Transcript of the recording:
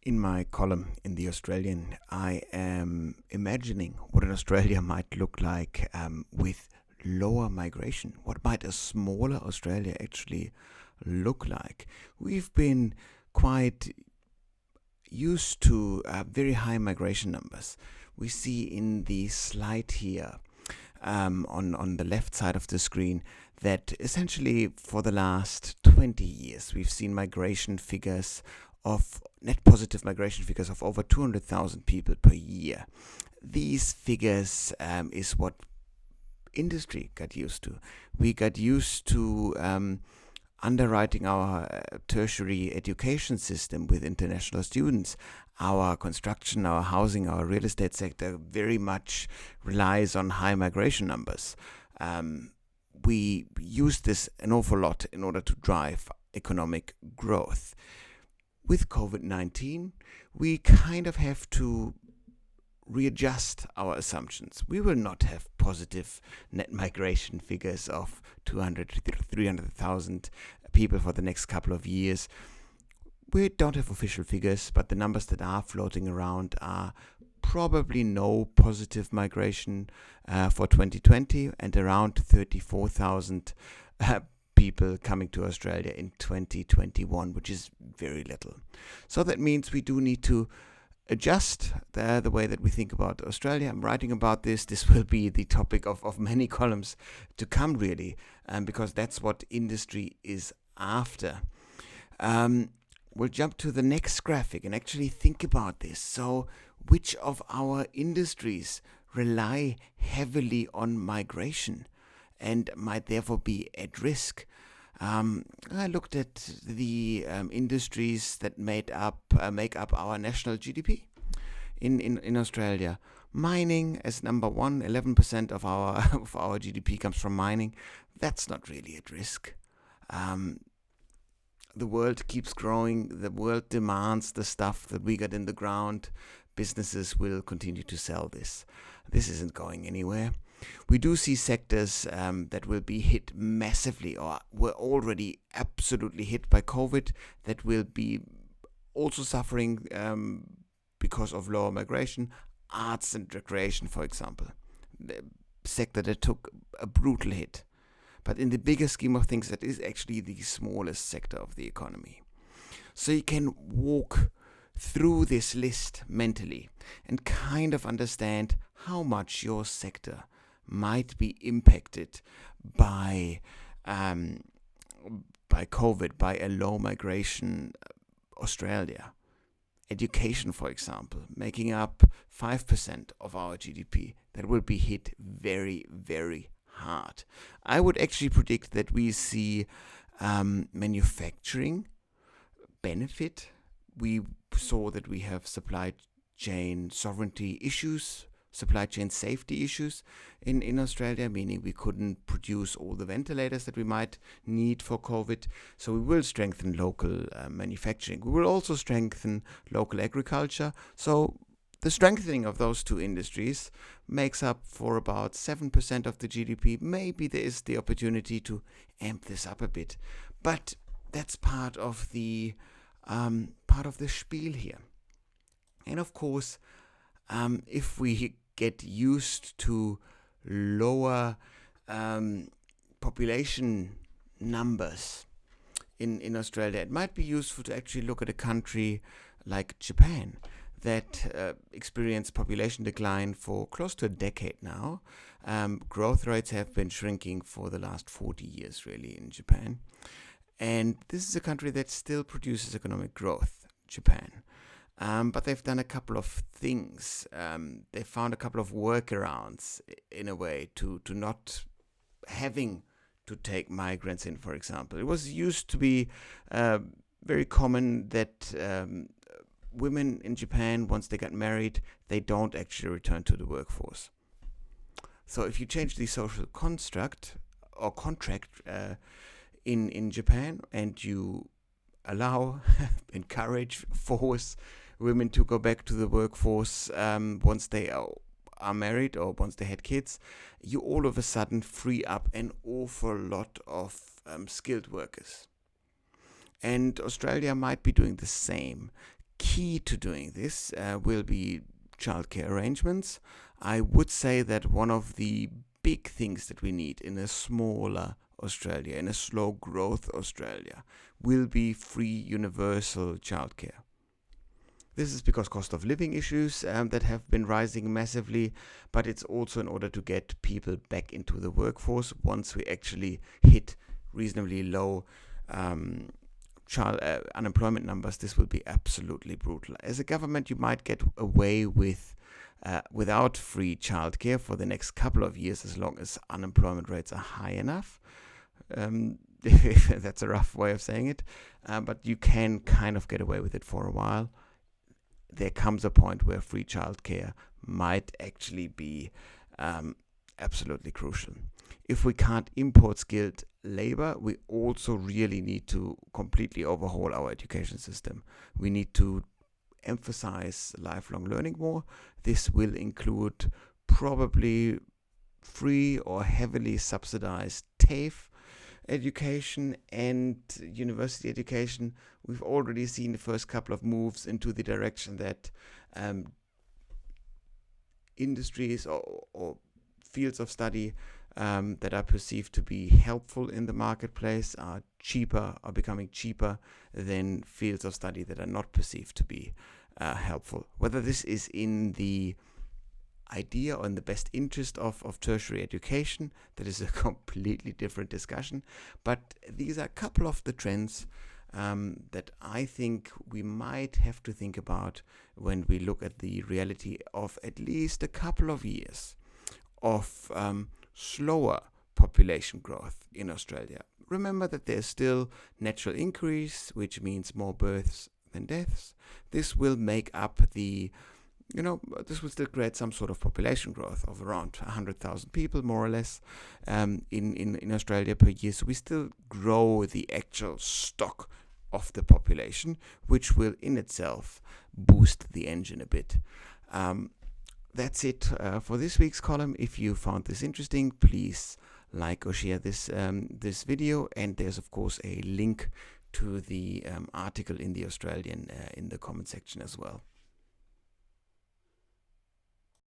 In my column in The Australian, I am imagining what an Australia might look like with lower migration. What might a smaller Australia actually look like? We've been quite used to very high migration numbers. We see in the slide here on the left side of the screen that essentially for the last 20 years we've seen migration figures of net positive migration figures of over 200,000 people per year. These figures is what industry got used to. We got used to underwriting our tertiary education system with international students. Our construction, our housing, our real estate sector very much relies on high migration numbers. We use this an awful lot in order to drive economic growth. With COVID-19, we kind of have to readjust our assumptions. We will not have positive net migration figures of 200 to 300,000 people for the next couple of years. We don't have official figures, but the numbers that are floating around are probably no positive migration for 2020 and around 34,000 people coming to Australia in 2021, which is very little. So that means we do need to adjust the way that we think about Australia. I'm writing about this. This will be the topic of many columns to come, really, because that's what industry is after. We'll jump to the next graphic and actually think about this. So, which of our industries rely heavily on migration and might therefore be at risk? I looked at the industries that make up our national GDP in Australia. Mining as number one, 11% of our GDP comes from mining. That's not really at risk. The world keeps growing. The world demands the stuff that we got in the ground. Businesses will continue to sell this. This isn't going anywhere. We do see sectors that will be hit massively or were already absolutely hit by COVID that will be also suffering because of lower migration. Arts and recreation, for example, the sector that took a brutal hit. But in the bigger scheme of things, that is actually the smallest sector of the economy. So you can walk through this list mentally and kind of understand how much your sector might be impacted by COVID, by a low migration Australia. Education, for example, making up 5% of our GDP, that will be hit very, very hard. I would actually predict that we see manufacturing benefit. We saw that we have supply chain sovereignty issues, supply chain safety issues in Australia, meaning we couldn't produce all the ventilators that we might need for COVID. So we will strengthen local manufacturing. We will also strengthen local agriculture. So the strengthening of those two industries makes up for about 7% of the GDP. Maybe there is the opportunity to amp this up a bit, but that's part of the spiel here. And of course, if we get used to lower population numbers in Australia, it might be useful to actually look at a country like Japan that experienced population decline for close to a decade now. Growth rates have been shrinking for the last 40 years, really, in Japan. And this is a country that still produces economic growth, Japan. But they've done a couple of things. They found a couple of workarounds, in a way, to not having to take migrants in, for example. It was used to be very common that women in Japan, once they got married, they don't actually return to the workforce. So if you change the social construct or contract in Japan and you allow, encourage, force women to go back to the workforce once they are married or once they had kids, you all of a sudden free up an awful lot of skilled workers. And Australia might be doing the same. key to doing this will be childcare arrangements. I would say that one of the big things that we need in a smaller Australia, in a slow growth Australia, will be free universal childcare. This is because cost of living issues that have been rising massively, but it's also in order to get people back into the workforce once we actually hit reasonably low unemployment numbers. This will be absolutely brutal. As a government, you might get away with without free childcare for the next couple of years, as long as unemployment rates are high enough. That's a rough way of saying it, but you can kind of get away with it for a while. There comes a point where free childcare might actually be absolutely crucial. If we can't import skilled labor, we also really need to completely overhaul our education system. We need to emphasize lifelong learning more. This will include probably free or heavily subsidized TAFE education and university education. We've already seen the first couple of moves into the direction that industries or fields of study that are perceived to be helpful in the marketplace are becoming cheaper than fields of study that are not perceived to be helpful. Whether this is in the idea or in the best interest of tertiary education, that is a completely different discussion. But these are a couple of the trends that I think we might have to think about when we look at the reality of at least a couple of years of slower population growth in Australia. Remember that there's still natural increase, which means more births than deaths. This will make up this will still create some sort of population growth of around 100,000 people, more or less, in Australia per year. So we still grow the actual stock of the population, which will in itself boost the engine a bit. That's it for this week's column. If you found this interesting, please like or share this video. And there's, of course, a link to the article in the Australian in the comment section as well.